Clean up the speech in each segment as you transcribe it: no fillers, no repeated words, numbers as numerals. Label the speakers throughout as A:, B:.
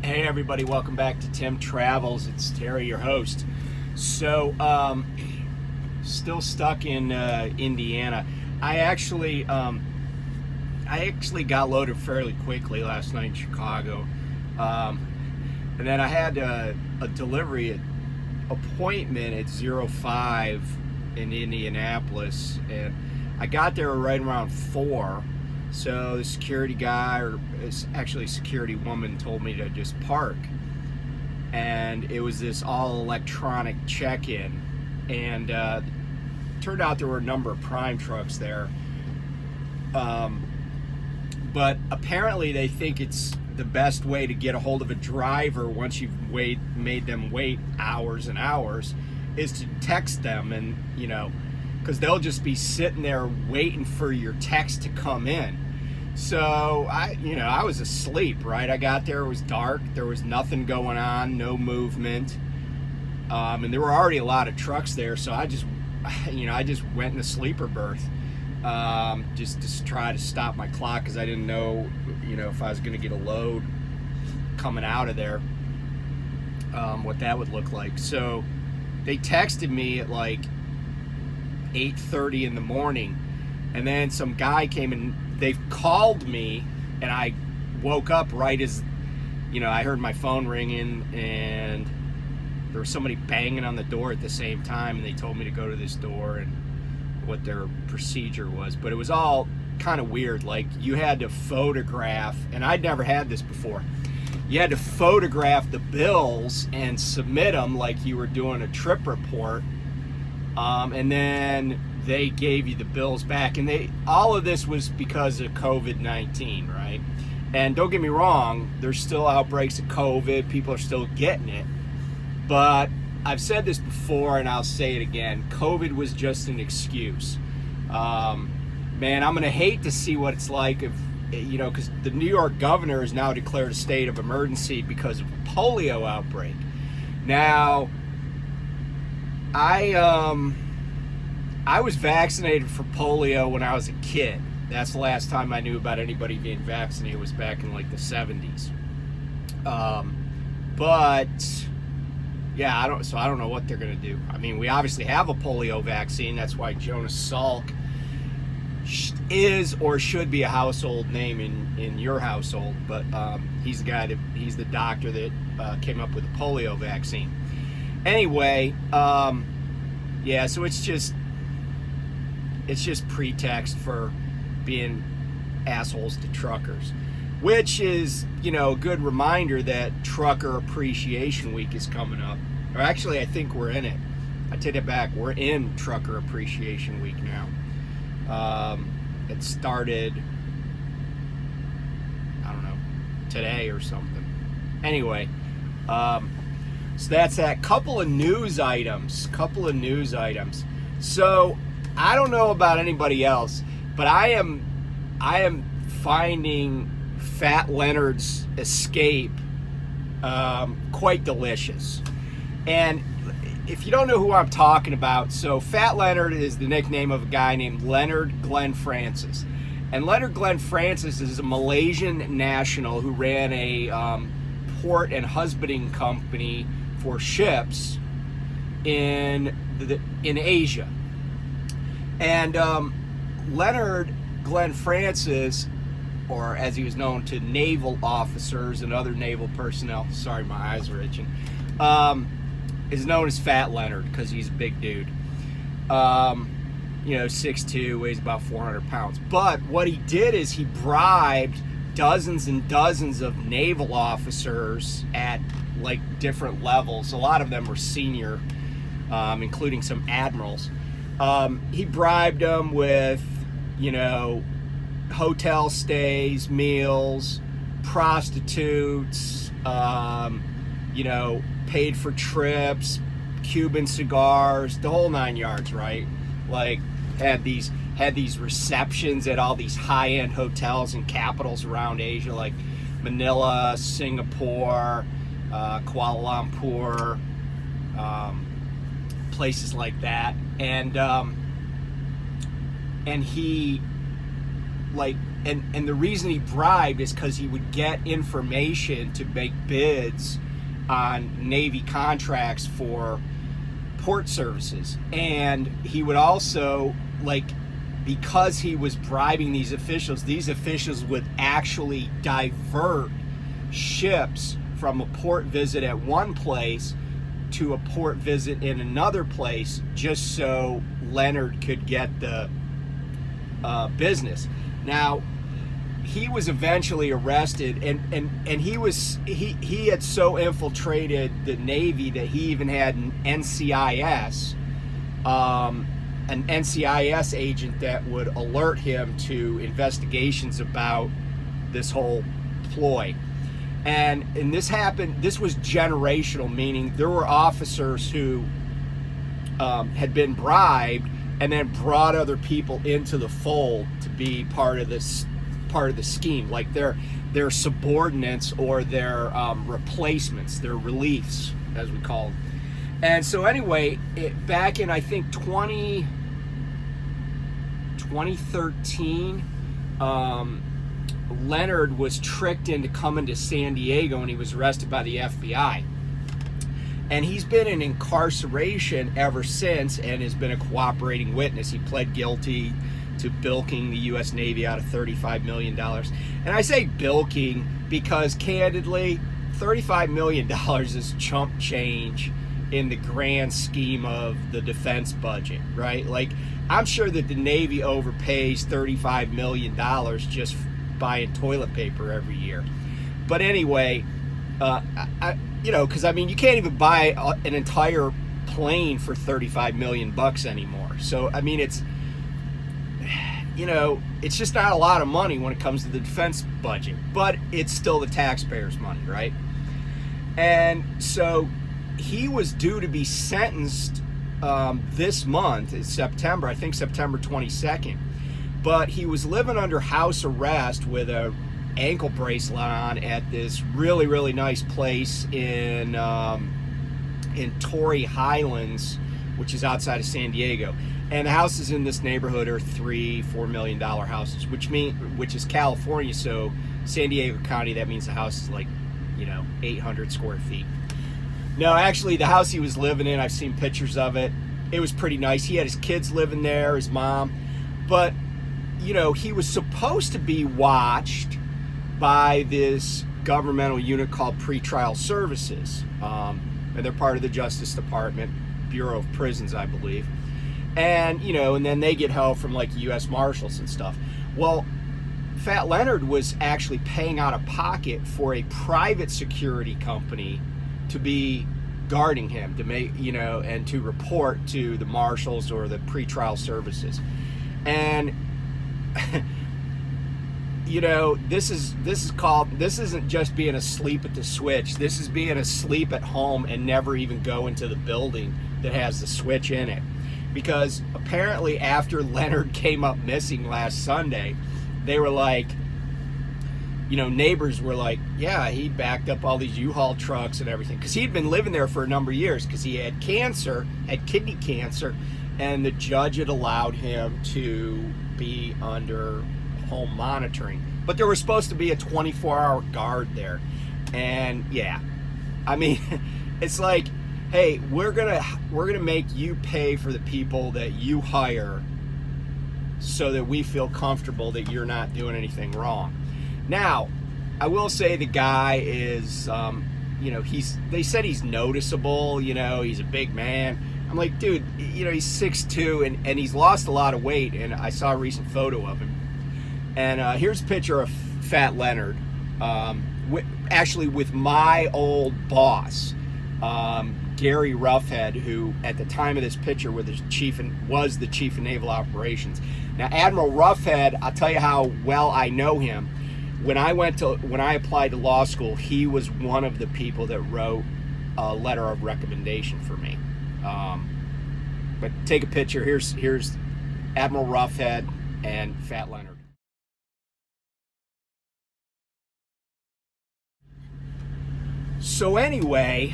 A: Hey everybody, welcome back to Tim Travels. It's Terry, your host. So, still stuck in Indiana. I actually got loaded fairly quickly last night in Chicago, and then I had a delivery appointment at 05 in Indianapolis, and I got there right around 4. So the security guy, or it's actually a security woman, told me to just park. And it was this all electronic check-in. And turned out there were a number of prime trucks there. But apparently they think it's the best way to get a hold of a driver once you've made them wait hours and hours is to text them, and because they'll just be sitting there waiting for your text to come in. So I was asleep, right? I got there, it was dark, there was nothing going on, no movement, and there were already a lot of trucks there. So I just went in the sleeper berth, just to try to stop my clock, because I didn't know, if I was going to get a load coming out of there, what that would look like. So they texted me at like 8:30 in the morning, and then some guy came and they called me, and I woke up right as I heard my phone ringing, and there was somebody banging on the door at the same time, and they told me to go to this door and what their procedure was. But it was all kind of weird. Like, you had to photograph, and I'd never had this before, you had to photograph the bills and submit them like you were doing a trip report. And then they gave you the bills back, and all of this was because of COVID-19, right? And don't get me wrong, there's still outbreaks of COVID, people are still getting it, but I've said this before and I'll say it again, COVID was just an excuse. Man, I'm gonna hate to see what it's like if, because the New York governor has now declared a state of emergency because of a polio outbreak. Now, I was vaccinated for polio when I was a kid. That's the last time I knew about anybody being vaccinated, was back in like the 70s. But yeah, I don't know what they're gonna do. I mean, we obviously have a polio vaccine. That's why Jonas Salk is or should be a household name in your household. But he's the doctor that came up with the polio vaccine. Anyway, yeah, so it's just pretext for being assholes to truckers, which is, a good reminder that Trucker Appreciation Week is coming up. Or actually, I think we're in it. I take it back. We're in Trucker Appreciation Week now. It started, I don't know, today or something. Anyway, so that's that. Couple of news items. So I don't know about anybody else, but I am finding Fat Leonard's escape quite delicious. And if you don't know who I'm talking about, so Fat Leonard is the nickname of a guy named Leonard Glenn Francis. And Leonard Glenn Francis is a Malaysian national who ran a port and husbanding company for ships in Asia. And Leonard Glenn Francis, or as he was known to naval officers and other naval personnel, sorry, my eyes are itching, is known as Fat Leonard because he's a big dude. 6'2", weighs about 400 pounds. But what he did is he bribed dozens and dozens of naval officers at like different levels. A lot of them were senior, including some admirals. He bribed them with, hotel stays, meals, prostitutes, paid for trips, Cuban cigars, the whole 9 yards, right? Like, had these receptions at all these high-end hotels and capitals around Asia, like Manila, Singapore, Kuala Lumpur, places like that. And he like and the reason he bribed is because he would get information to make bids on Navy contracts for port services. And he would also, like, because he was bribing these officials would actually divert ships from a port visit at one place to a port visit in another place, just so Leonard could get the business. Now, he was eventually arrested, and he had so infiltrated the Navy that he even had an NCIS agent that would alert him to investigations about this whole ploy. And this was generational, meaning there were officers who had been bribed and then brought other people into the fold to be part of the scheme, like their subordinates or their replacements, their reliefs, as we call them. And so anyway, back in, I think, 2013, Leonard was tricked into coming to San Diego, and he was arrested by the FBI. And he's been in incarceration ever since and has been a cooperating witness. He pled guilty to bilking the U.S. Navy out of $35 million. And I say bilking because, candidly, $35 million is chump change in the grand scheme of the defense budget, right? Like, I'm sure that the Navy overpays $35 million just buying toilet paper every year. But anyway, because I mean, you can't even buy an entire plane for $35 million anymore. So I mean, it's just not a lot of money when it comes to the defense budget, but it's still the taxpayers' money, right? And so he was due to be sentenced this month, in September, I think September 22nd. But he was living under house arrest with a ankle bracelet on at this really, really nice place in Torrey Highlands, which is outside of San Diego. And the houses in this neighborhood are $3-4 million houses, which is California. So San Diego County, that means the house is like, 800 square feet. No, actually, the house he was living in, I've seen pictures of it. It was pretty nice. He had his kids living there, his mom. But, he was supposed to be watched by this governmental unit called Pretrial Services. And they're part of the Justice Department, Bureau of Prisons, I believe. And, and then they get help from, like, U.S. Marshals and stuff. Well, Fat Leonard was actually paying out of pocket for a private security company to be guarding him, to make, and to report to the marshals or the pretrial services. And this isn't just being asleep at the switch. This is being asleep at home and never even go into the building that has the switch in it. Because apparently after Leonard came up missing last Sunday, they were like, neighbors were like, yeah, he backed up all these U-Haul trucks and everything. Because he'd been living there for a number of years because he had kidney cancer, and the judge had allowed him to be under home monitoring. But there was supposed to be a 24-hour guard there. And yeah, I mean, it's like, hey, we're gonna make you pay for the people that you hire so that we feel comfortable that you're not doing anything wrong. Now, I will say the guy is, they said he's noticeable, he's a big man. I'm like, dude, he's 6'2", and he's lost a lot of weight, and I saw a recent photo of him. And here's a picture of Fat Leonard, actually with my old boss, Gary Roughhead, who at the time of this picture was the chief of naval operations. Now, Admiral Roughhead, I'll tell you how well I know him. When I applied to law school, he was one of the people that wrote a letter of recommendation for me. But take a picture. Here's Admiral Roughhead and Fat Leonard. So anyway,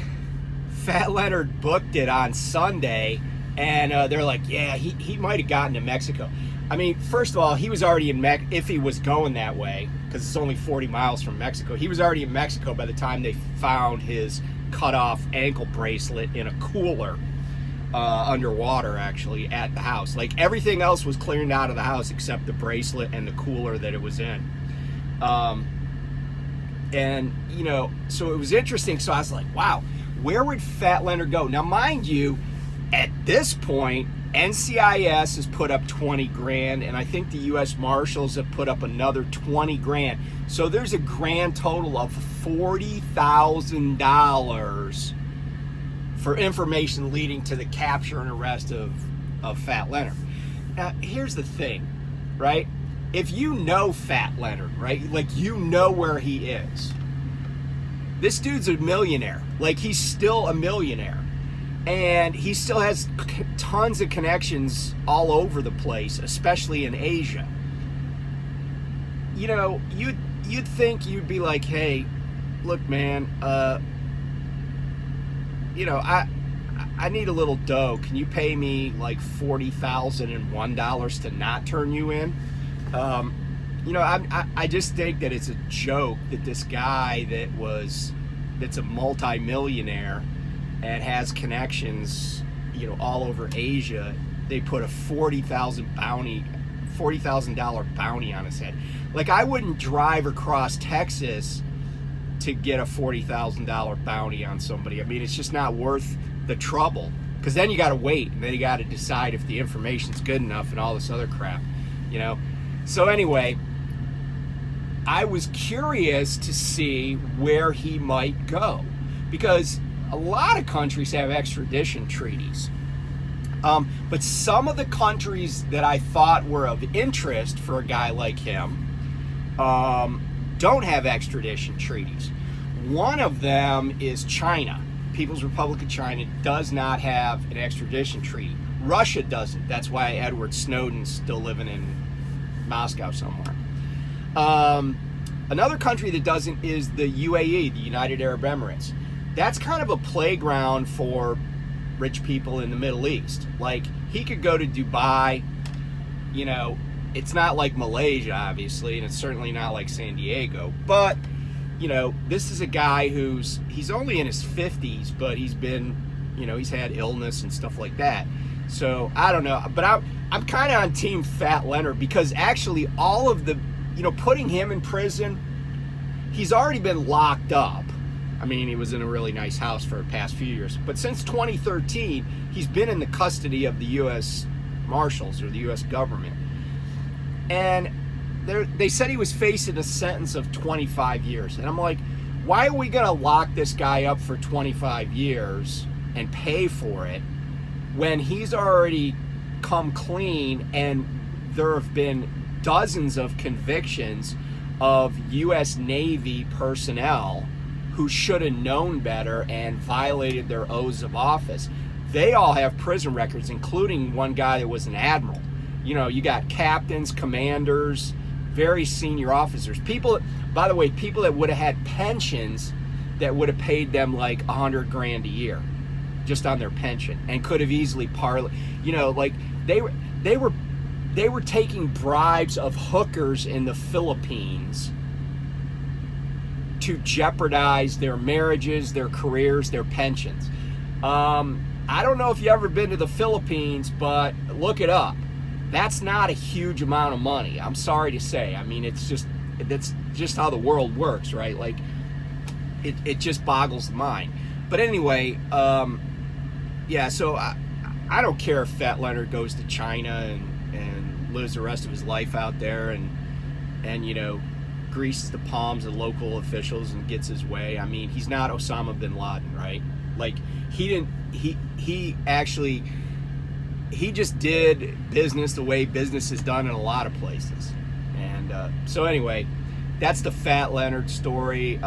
A: Fat Leonard booked it on Sunday, and they're like, yeah, he might have gotten to Mexico. I mean, first of all, he was already in if he was going that way, because it's only 40 miles from Mexico. He was already in Mexico by the time they found his cut off ankle bracelet in a cooler underwater, actually, at the house. Like, everything else was cleared out of the house except the bracelet and the cooler that it was in. And, you know, so it was interesting. So I was like, wow, where would Fat Leonard go? Now, mind you, at this point, NCIS has put up 20 grand, and I think the U.S. Marshals have put up another 20 grand. So there's a grand total of $40,000 for information leading to the capture and arrest of Fat Leonard. Now, here's the thing, right? If you know Fat Leonard, right, like, you know where he is. This dude's a millionaire. Like, he's still a millionaire. And he still has tons of connections all over the place, especially in Asia. You know, you'd think you'd be like, hey, look, man, you know, I need a little dough. Can you pay me like $40,001 to not turn you in? You know, I just think that it's a joke that this guy that's a multi-millionaire and has connections, you know, all over Asia, they put a $40,000 bounty on his head. Like, I wouldn't drive across Texas to get a $40,000 bounty on somebody. I mean, it's just not worth the trouble, because then you got to wait, and then you got to decide if the information's good enough and all this other crap, you know. So anyway, I was curious to see where he might go, because a lot of countries have extradition treaties. But some of the countries that I thought were of interest for a guy like him don't have extradition treaties. One of them is China. People's Republic of China does not have an extradition treaty. Russia doesn't. That's why Edward Snowden's still living in Moscow somewhere. Another country that doesn't is the UAE, the United Arab Emirates. That's kind of a playground for rich people in the Middle East. Like, he could go to Dubai, you know, it's not like Malaysia, obviously, and it's certainly not like San Diego, but, you know, this is a guy he's only in his 50s, but he's been, you know, he's had illness and stuff like that. So, I don't know, but I'm kind of on Team Fat Leonard, because actually all of the, you know, putting him in prison, he's already been locked up. I mean, he was in a really nice house for the past few years. But since 2013, he's been in the custody of the U.S. Marshals, or the U.S. government. And they said he was facing a sentence of 25 years. And I'm like, why are we going to lock this guy up for 25 years and pay for it when he's already come clean, and there have been dozens of convictions of U.S. Navy personnel who should have known better and violated their oaths of office? They all have prison records, including one guy that was an admiral. You know, you got captains, commanders, very senior officers. People, by the way, people that would have had pensions that would have paid them like $100 grand a year just on their pension, and could have easily you know, like they were taking bribes of hookers in the Philippines to jeopardize their marriages, their careers, their pensions. I don't know if you've ever been to the Philippines, but look it up. That's not a huge amount of money, I'm sorry to say. I mean, that's just how the world works, right? Like, it just boggles the mind. But anyway, yeah, so I don't care if Fat Leonard goes to China and lives the rest of his life out there and you know, greases the palms of local officials and gets his way. I mean, he's not Osama bin Laden, right? Like, he just did business the way business is done in a lot of places. And so anyway, that's the Fat Leonard story.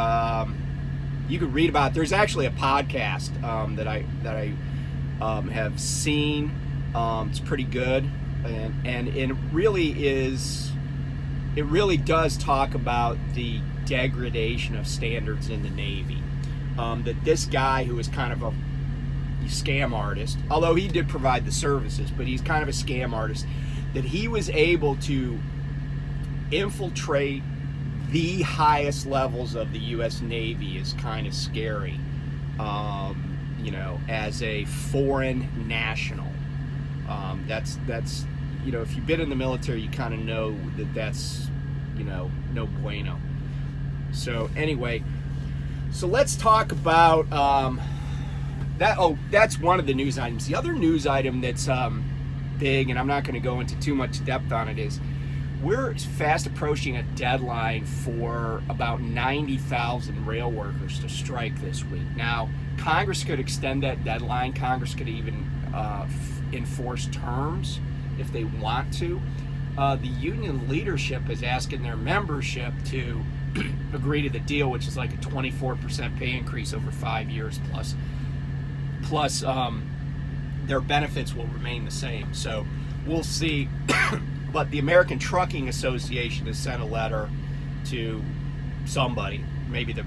A: You could read about it. There's actually a podcast that I have seen. It's pretty good, and it really does talk about the degradation of standards in the Navy. That this guy, who is kind of a scam artist, although he did provide the services, but he's kind of a scam artist, that he was able to infiltrate the highest levels of the U.S. Navy is kind of scary, you know, as a foreign national. That's you know, if you've been in the military, you kind of know that that's, you know, no bueno. So anyway, so let's talk about that. Oh, that's one of the news items. The other news item that's big, and I'm not going to go into too much depth on it, is we're fast approaching a deadline for about 90,000 rail workers to strike this week. Now, Congress could extend that deadline. Congress could even enforce terms if they want to. The union leadership is asking their membership to agree to the deal, which is like a 24% pay increase over 5 years plus their benefits will remain the same. So we'll see. But the American Trucking Association has sent a letter to somebody, maybe the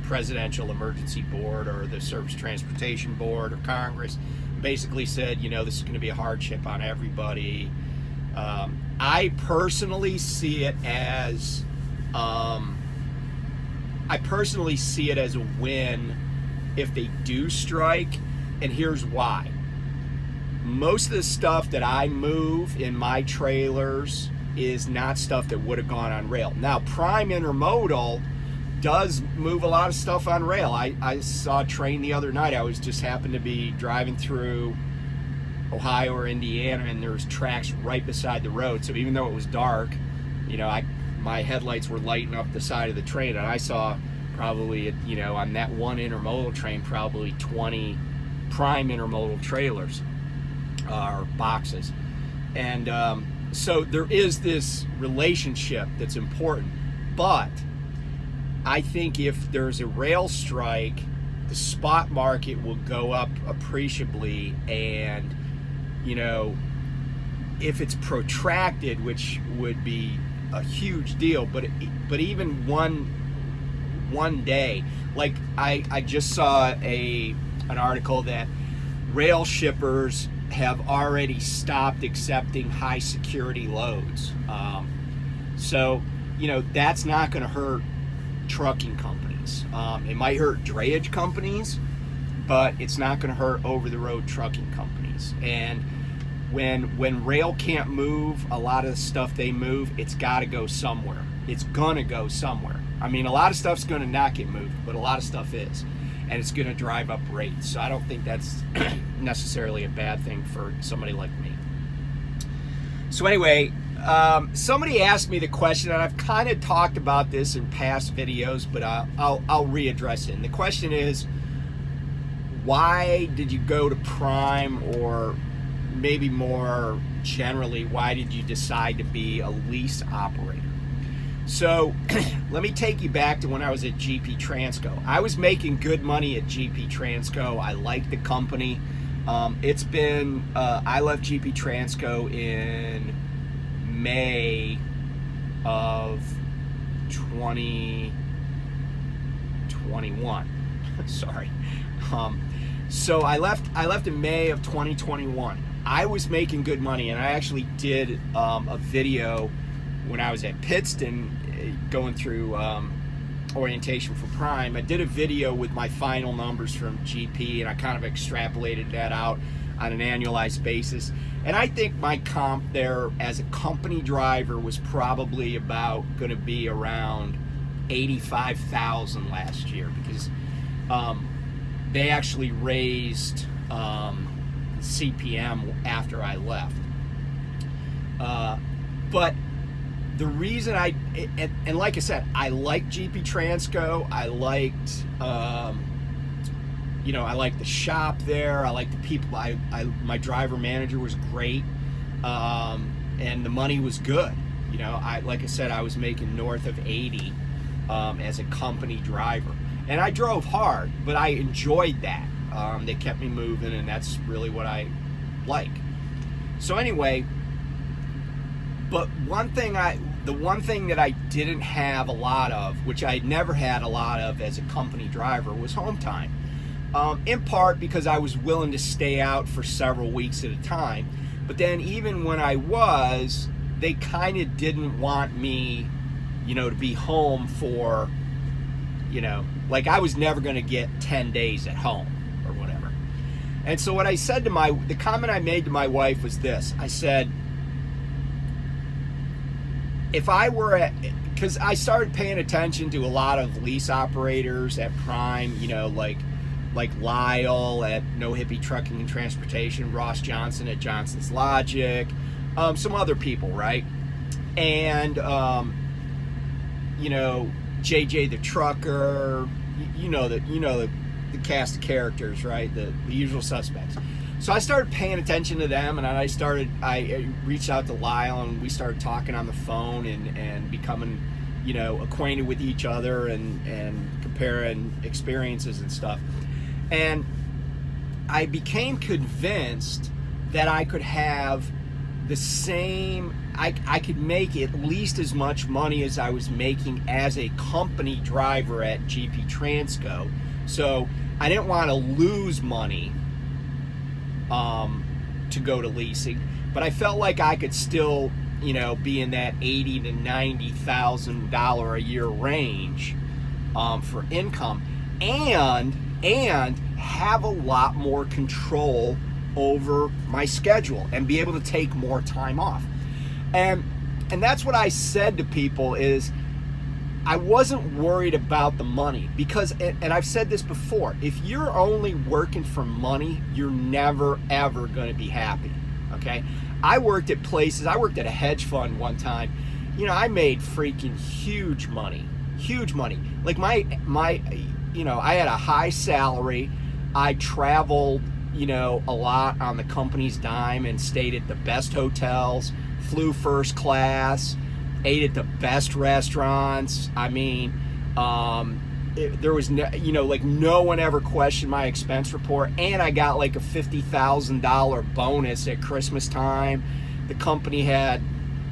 A: Presidential Emergency Board or the Surface Transportation Board or Congress, basically said, you know, this is going to be a hardship on everybody. I personally see it as a win if they do strike, and here's why. Most of the stuff that I move in my trailers is not stuff that would have gone on rail. Now, Prime Intermodal does move a lot of stuff on rail. I saw a train the other night. I was just happened to be driving through Ohio or Indiana, and there's tracks right beside the road. So even though it was dark, you know, my headlights were lighting up the side of the train, and I saw probably, you know, on that one intermodal train, probably 20 Prime Intermodal trailers or boxes. And so there is this relationship that's important. But I think if there's a rail strike, the spot market will go up appreciably, and, you know, if it's protracted, which would be a huge deal, but even one day, like I just saw an article that rail shippers have already stopped accepting high security loads. So, you know, that's not going to hurt trucking companies. It might hurt drayage companies, but it's not going to hurt over-the-road trucking companies. And when rail can't move a lot of the stuff they move, it's got to go somewhere. It's going to go somewhere. I mean, a lot of stuff's going to not get moved, but a lot of stuff is. And it's going to drive up rates. So I don't think that's necessarily a bad thing for somebody like me. So anyway, somebody asked me the question, and I've kind of talked about this in past videos, but I'll readdress it. And the question is, why did you go to Prime, or maybe more generally, why did you decide to be a lease operator? So let me take you back to when I was at GP Transco. I was making good money at GP Transco. I liked the company. It's been, I left GP Transco in May of 2021. Sorry. So I left in May of 2021. I was making good money, and I actually did a video when I was at Pittston going through orientation for Prime. I did a video with my final numbers from GP, and I kind of extrapolated that out on an annualized basis. And I think my comp there as a company driver was probably about going to be around 85,000 last year, because they actually raised CPM after I left. But the reason and like I said, I liked GP Transco. I liked, you know, I liked the shop there. I liked the people. My driver manager was great, and the money was good. You know, like I said, I was making north of 80 as a company driver, and I drove hard, but I enjoyed that. They kept me moving, and that's really what I like. So anyway, but the one thing that I didn't have a lot of, which I never had a lot of as a company driver, was home time. In part because I was willing to stay out for several weeks at a time, But then even when I was, they kind of didn't want me, to be home for, like I was never going to get 10 days at home or whatever. And so what I said the comment I made to my wife was this. I said, if I were because I started paying attention to a lot of lease operators at Prime, like Lyle at No Hippie Trucking and Transportation, Ross Johnson at Johnson's Logic, some other people, right? And, JJ the Trucker, the cast of characters, right? The usual suspects. So I started paying attention to them, and I reached out to Lyle, and we started talking on the phone and becoming, acquainted with each other and comparing experiences and stuff. And I became convinced that I could have the same, I could make at least as much money as I was making as a company driver at GP Transco. So I didn't want to lose money to go to leasing, but I felt like I could still, be in that $80,000 to $90,000 a year range for income, and have a lot more control over my schedule and be able to take more time off. And that's what I said to people is I wasn't worried about the money, because, and I've said this before, if you're only working for money, you're never ever going to be happy. Okay? I worked at places, I worked at a hedge fund one time. I made freaking huge money. Like my I had a high salary. I traveled, a lot on the company's dime and stayed at the best hotels, flew first class, ate at the best restaurants. I mean, there was no one ever questioned my expense report, and I got like a $50,000 bonus at Christmas time. The company had,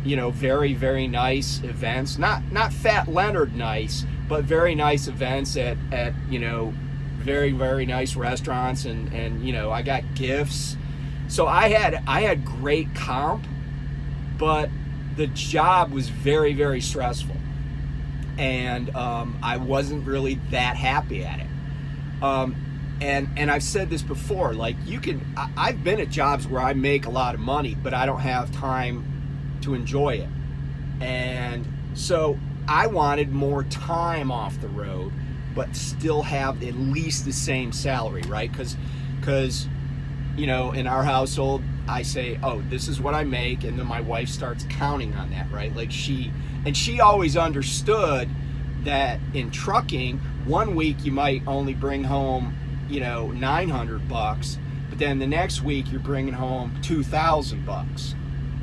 A: very, very nice events, not Fat Leonard nice, but very nice events at very, very nice restaurants, and I got gifts. So I had great comp, but the job was very, very stressful, and I wasn't really that happy at it. And I've said this before, like I've been at jobs where I make a lot of money, but I don't have time to enjoy it. And so I wanted more time off the road, but still have at least the same salary, right? Because in our household, I say, oh, this is what I make, and then my wife starts counting on that, right? Like she always understood that in trucking, 1 week you might only bring home, $900, but then the next week you're bringing home $2,000.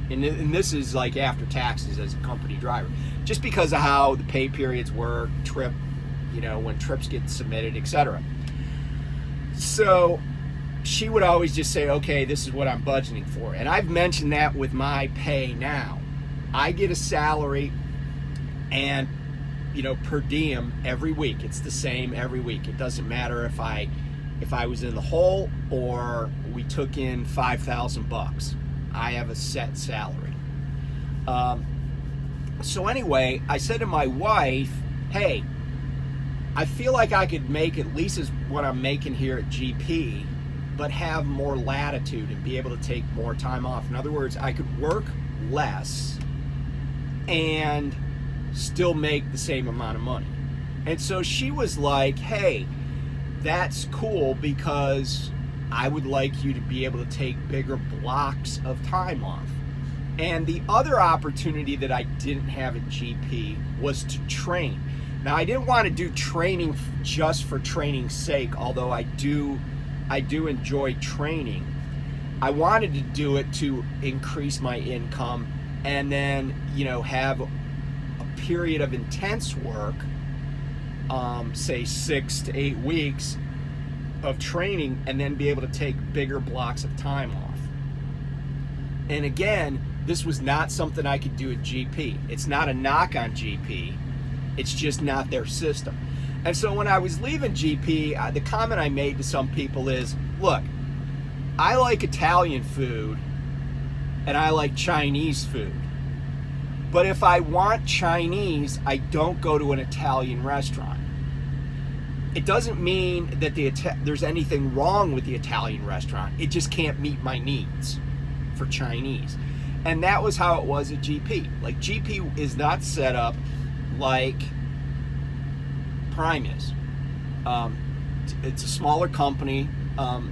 A: And this is like after taxes as a company driver, just because of how the pay periods work, when trips get submitted, etc. So she would always just say, okay, this is what I'm budgeting for. And I've mentioned that with my pay now. I get a salary and, per diem every week. It's the same every week. It doesn't matter if I was in the hole or we took in $5,000. I have a set salary. So anyway, I said to my wife, hey, I feel like I could make at least as what I'm making here at GP, but have more latitude and be able to take more time off. In other words, I could work less and still make the same amount of money. And so she was like, hey, that's cool, because I would like you to be able to take bigger blocks of time off. And the other opportunity that I didn't have at GP was to train. Now, I didn't want to do training just for training's sake, although I do enjoy training. I wanted to do it to increase my income, and then, have a period of intense work, say 6 to 8 weeks of training, and then be able to take bigger blocks of time off. And again, this was not something I could do at GP. It's not a knock on GP. It's just not their system. And so when I was leaving GP, the comment I made to some people is, look, I like Italian food, and I like Chinese food. But if I want Chinese, I don't go to an Italian restaurant. It doesn't mean that there's anything wrong with the Italian restaurant. It just can't meet my needs for Chinese. And that was how it was at GP. Like, GP is not set up like Prime is. It's a smaller company.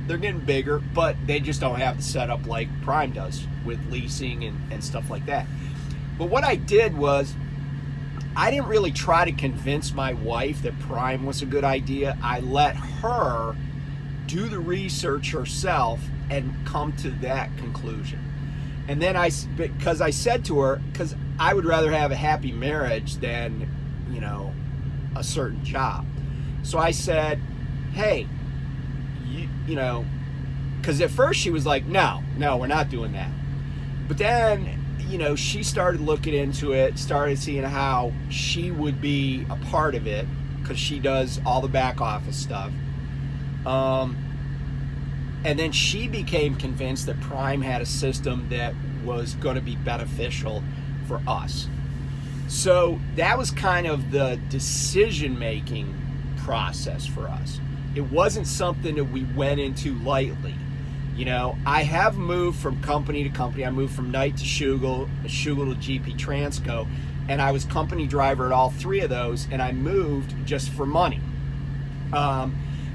A: They're getting bigger, but they just don't have the setup like Prime does with leasing and stuff like that. But what I did was, I didn't really try to convince my wife that Prime was a good idea. I let her do the research herself and come to that conclusion. And then because I said to her, because I would rather have a happy marriage than, a certain job. So I said, hey, because at first she was like, no, we're not doing that. But then, she started looking into it, started seeing how she would be a part of it, because she does all the back office stuff. And then she became convinced that Prime had a system that was going to be beneficial for us. So that was kind of the decision-making process for us. It wasn't something that we went into lightly. I have moved from company to company. I moved from Knight to Schugel to GP Transco, and I was company driver at all three of those, and I moved just for money.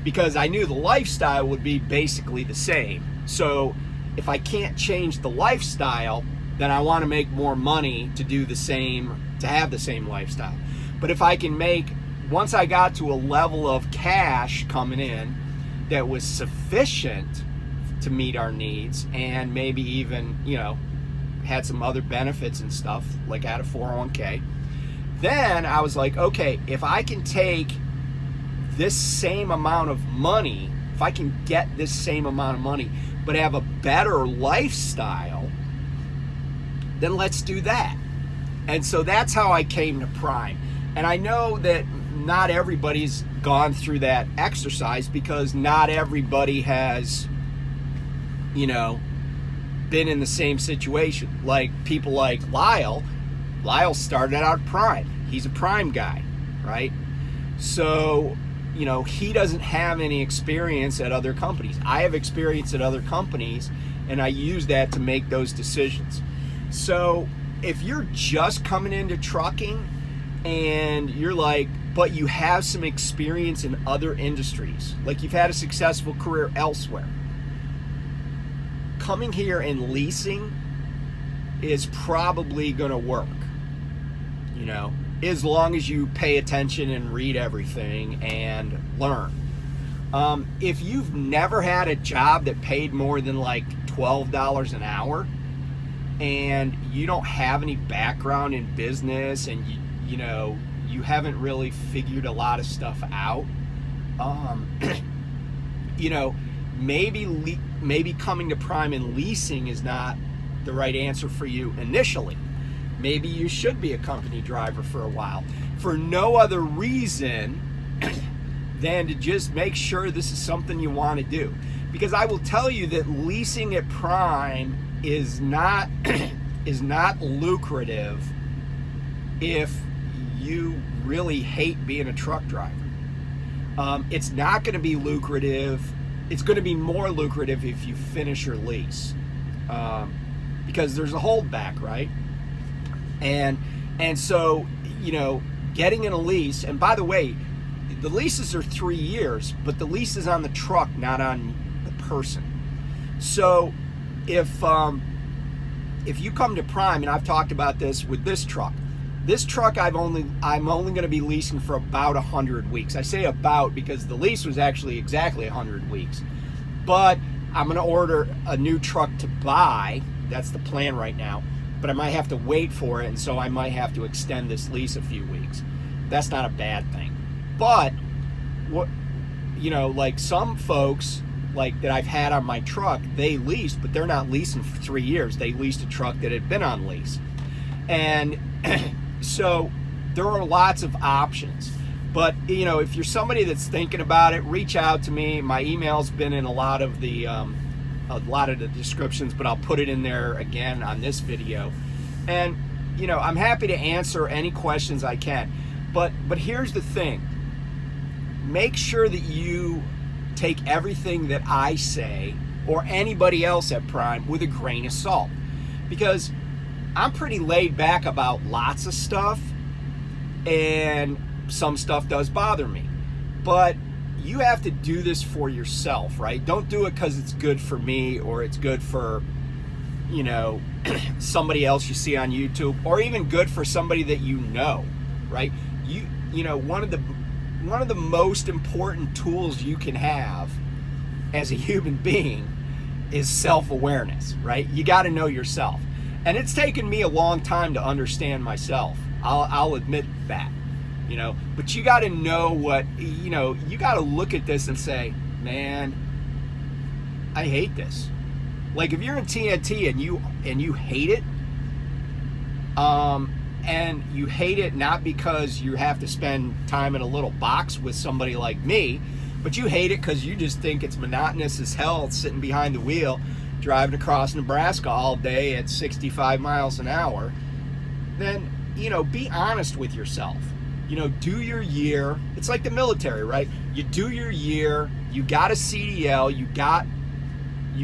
A: Because I knew the lifestyle would be basically the same. So if I can't change the lifestyle, then I want to make more money to do the same, to have the same lifestyle. But if I can once I got to a level of cash coming in that was sufficient to meet our needs, and maybe even, had some other benefits and stuff, like out of 401k, then I was like, okay, if I can take this same amount of money, if I can get this same amount of money, but have a better lifestyle, then let's do that. And so that's how I came to Prime. And I know that not everybody's gone through that exercise, because not everybody has, been in the same situation. Like people like Lyle started out Prime. He's a Prime guy, right? So, he doesn't have any experience at other companies. I have experience at other companies, and I use that to make those decisions. So if you're just coming into trucking and you're like, but you have some experience in other industries, like you've had a successful career elsewhere, coming here and leasing is probably going to work, as long as you pay attention and read everything and learn. If you've never had a job that paid more than like $12 an hour, and you don't have any background in business, and you haven't really figured a lot of stuff out, maybe coming to Prime and leasing is not the right answer for you initially. Maybe you should be a company driver for a while, for no other reason than to just make sure this is something you want to do. Because I will tell you that leasing at Prime is not lucrative if you really hate being a truck driver. It's not going to be lucrative. It's going to be more lucrative if you finish your lease, because there's a holdback, right? And so, getting in a lease, and by the way, the leases are 3 years, but the lease is on the truck, not on the person. So if you come to Prime, and I've talked about this with this truck I'm only going to be leasing for about 100 weeks. I say about because the lease was actually exactly 100 weeks. But I'm going to order a new truck to buy. That's the plan right now. But I might have to wait for it, and so I might have to extend this lease a few weeks. That's not a bad thing. But like some folks like that I've had on my truck, they leased, but they're not leasing for 3 years. They leased a truck that had been on lease. And so there are lots of options. But, if you're somebody that's thinking about it, reach out to me. My email's been in a lot of the a lot of the descriptions, but I'll put it in there again on this video. And you know, I'm happy to answer any questions I can, but here's the thing: make sure that you take everything that I say or anybody else at Prime with a grain of salt, because I'm pretty laid back about lots of stuff, and some stuff does bother me, but you have to do this for yourself, right? Don't do it because it's good for me or it's good for, you know, somebody else you see on YouTube, or even good for somebody that you know, right? You know, one of the most important tools you can have as a human being is self-awareness, right? You got to know yourself. And it's taken me a long time to understand myself. I'll admit that, you know, but you got to know what, you know, you got to look at this and say, man, I hate this. Like if you're in TNT and you hate it, and you hate it not because you have to spend time in a little box with somebody like me, but you hate it because you just think it's monotonous as hell sitting behind the wheel, driving across Nebraska all day at 65 miles an hour, then, you know, be honest with yourself. You know, do your year. It's like the military, right? You do your year, you got a CDL, you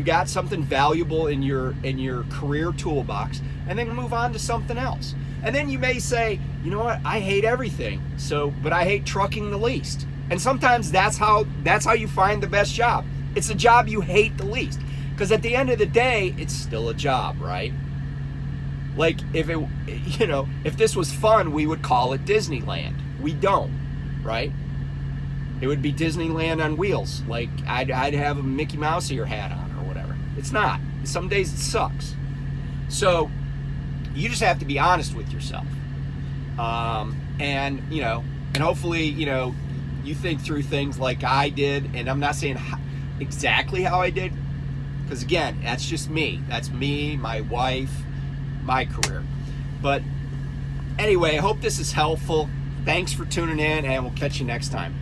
A: got something valuable in your career toolbox, and then move on to something else. And then you may say, you know what, I hate everything, but I hate trucking the least. And sometimes that's how you find the best job. It's a job you hate the least. Because at the end of the day, it's still a job, right? Like if this was fun, we would call it Disneyland. We don't, right? It would be Disneyland on wheels. Like I'd have a Mickey Mouse ear hat on or whatever. It's not. Some days it sucks. So you just have to be honest with yourself. And you know, and hopefully, you know, you think through things like I did. And I'm not saying exactly how I did, because again, that's just me. That's me, my wife, my career. But anyway, I hope this is helpful. Thanks for tuning in, and we'll catch you next time.